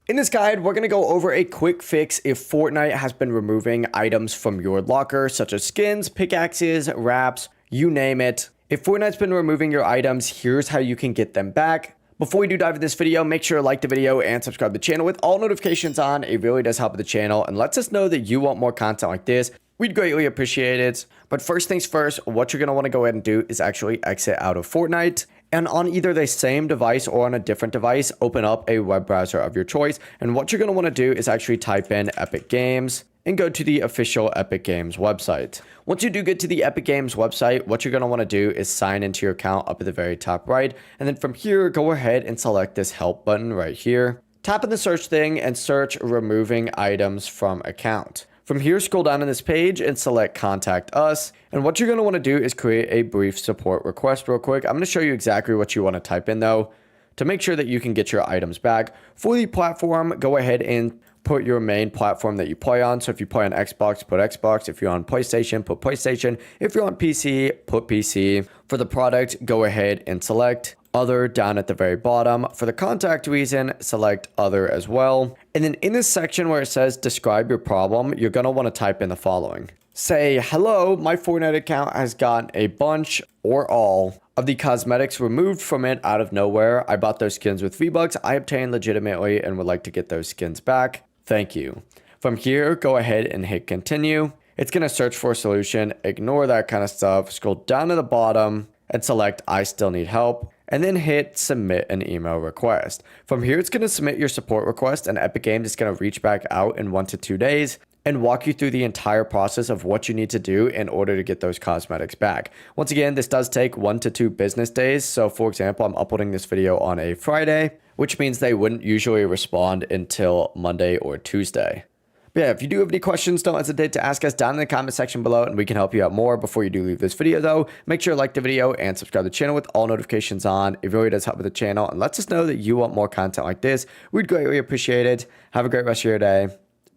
In this guide, we're going to go over a quick fix if Fortnite has been removing items from your locker, such as skins, pickaxes, wraps, you name it. If Fortnite's been removing your items, here's how you can get them back. Before we do dive into this video, make sure to like the video and subscribe to the channel with all notifications on. It really does help the channel and lets us know that you want more content like this. We'd greatly appreciate it. But first things first, what you're going to want to go ahead and do is actually exit out of Fortnite. And on either the same device or on a different device, open up a web browser of your choice. And what you're going to want to do is actually type in Epic Games and go to the official Epic Games website. Once you do get to the Epic Games website, what you're going to want to do is sign into your account up at the very top right. And then from here, go ahead and select this help button right here. Tap in the search thing and search removing items from account. From here, scroll down on this page and select Contact Us. And what you're going to want to do is create a brief support request real quick. I'm going to show you exactly what you want to type in though to make sure that you can get your items back. For the platform, go ahead and put your main platform that you play on. So if you play on Xbox, put Xbox. If you're on PlayStation, put PlayStation. If you're on PC, put PC. For the product, go ahead and select Other down at the very bottom. For the contact reason, select Other as well. And then in this section where it says describe your problem, you're going to want to type in the following. Say, hello, my Fortnite account has gotten a bunch or all of the cosmetics removed from it out of nowhere. I bought those skins with V-Bucks I obtained legitimately and would like to get those skins back. Thank you. From here, go ahead and hit continue. It's going to search for a solution. Ignore that kind of stuff. Scroll down to the bottom and select I still need help. And then hit submit an email request. From here, it's going to submit your support request and Epic Games is going to reach back out in 1 to 2 days and walk you through the entire process of what you need to do in order to get those cosmetics back. Once again, this does take 1 to 2 business days. So for example, I'm uploading this video on a Friday, which means they wouldn't usually respond until Monday or Tuesday. But yeah, if you do have any questions, don't hesitate to ask us down in the comment section below and we can help you out more. Before you do leave this video though, make sure to like the video and subscribe to the channel with all notifications on. It really does help with the channel and lets us know that you want more content like this. We'd greatly appreciate it. Have a great rest of your day.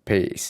Peace.